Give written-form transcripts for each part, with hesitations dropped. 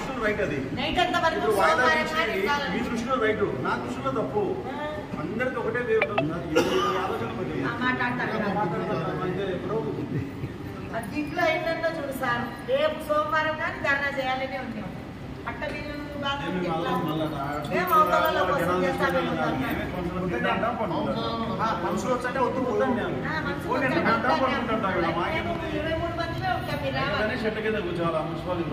దృష్టిలో రైట్ అది. ఇప్పుడు వాయిదా మీ దృష్టిలో రైట్, నా దృష్టిలో తప్పు. అందరికి ఒకటే ఆలోచన దీంట్లో ఏంటంటే చూడు సార్, రేపు సోమవారం కానీ ధర్నా చేయాలని ఉన్నాం. పట్ట బిల్లు మనుషులు వచ్చాక వద్దు చెట్ల కింద కూర్చోవాలి మున్సిపాలిటీ.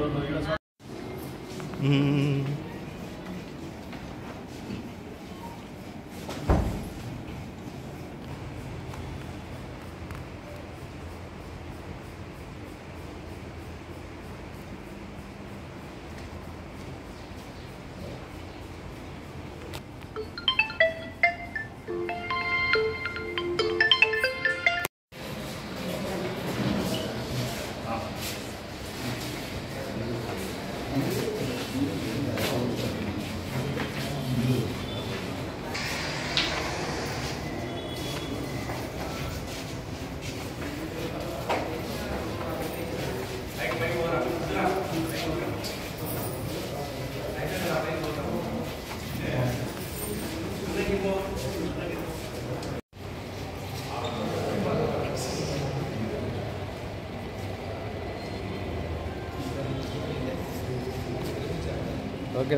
ఓకే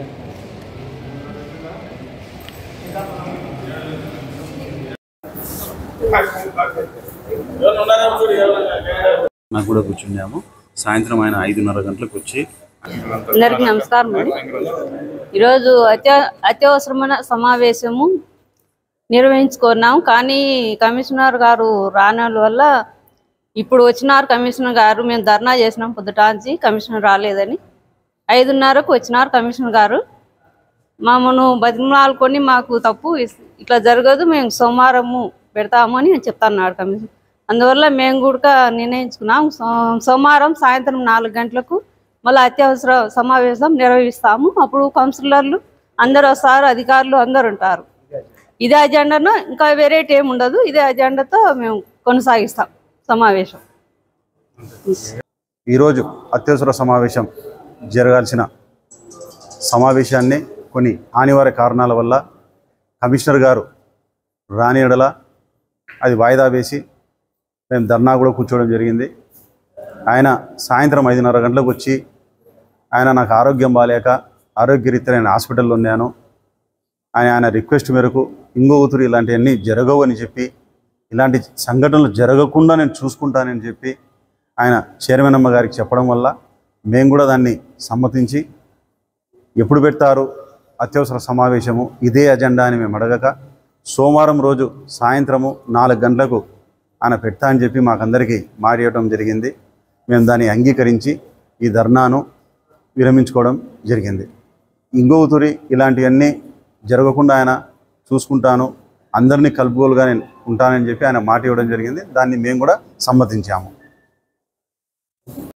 నాకు కూడా కూర్చున్నాము. సాయంత్రం ఆయన 5:30 గంటలకు వచ్చి అందరికీ నమస్కారం అండి. ఈరోజు అత్యవసరమైన సమావేశము నిర్వహించుకున్నాం. కానీ కమిషనర్ గారు రాని వల్ల ఇప్పుడు వచ్చినారు కమిషనర్ గారు. మేము ధర్నా చేసినాం పొద్దుటాంచి, కమిషనర్ రాలేదని. 5:30కు వచ్చినారు కమిషనర్ గారు. మమ్మను బతిమలాడుకొని మాకు తప్పు ఇట్లా జరగదు, మేము సోమవారము పెడతాము అని చెప్తున్నాడు కమిషనర్. అందువల్ల మేము కూడా నిర్ణయించుకున్నాం, సోమవారం సాయంత్రం 4 గంటలకు మళ్ళీ అత్యవసర సమావేశం నిర్వహిస్తాము. అప్పుడు కౌన్సిలర్లు అందరు వస్తారు, అధికారులు అందరు ఉంటారు. ఇదే అజెండాను, ఇంకా వేరేటి ఏమి ఉండదు. ఇదే అజెండాతో మేము కొనసాగిస్తాం సమావేశం. ఈరోజు అత్యవసర సమావేశం జరగాల్సిన సమావేశాన్ని కొన్ని అనివార్య కారణాల వల్ల కమిషనర్ గారు రాని ఎడల అది వాయిదా వేసి మేము ధర్నా కూడా కూర్చోవడం జరిగింది. ఆయన సాయంత్రం 5:30 గంటలకు వచ్చి ఆయన నాకు ఆరోగ్యం బాగాలేక ఆరోగ్యరీత్యా నేను హాస్పిటల్లో ఉన్నాను, ఆయన రిక్వెస్ట్ మేరకు ఇంకొకరు ఇలాంటివన్నీ జరగవు అని చెప్పి, ఇలాంటి సంఘటనలు జరగకుండా నేను చూసుకుంటానని చెప్పి ఆయన చైర్మన్ అమ్మ గారికి చెప్పడం వల్ల మేము కూడా దాన్ని సమ్మతించి ఎప్పుడు పెడతారు అత్యవసర సమావేశము, ఇదే అజెండా అని మేము అడగక సోమవారం రోజు సాయంత్రము 4 గంటలకు ఆయన పెడతా అని చెప్పి మాకందరికీ మాట ఇవ్వడం జరిగింది. మేము దాన్ని అంగీకరించి ఈ ధర్నాను విరమించుకోవడం జరిగింది. ఇంకొకరి ఇలాంటివన్నీ జరగకుండా ఆయన చూసుకుంటాను, అందరినీ కలుపుకోలుగా నేను ఉంటానని చెప్పి ఆయన మాట ఇవ్వడం జరిగింది. దాన్ని మేము కూడా సమ్మతించాము.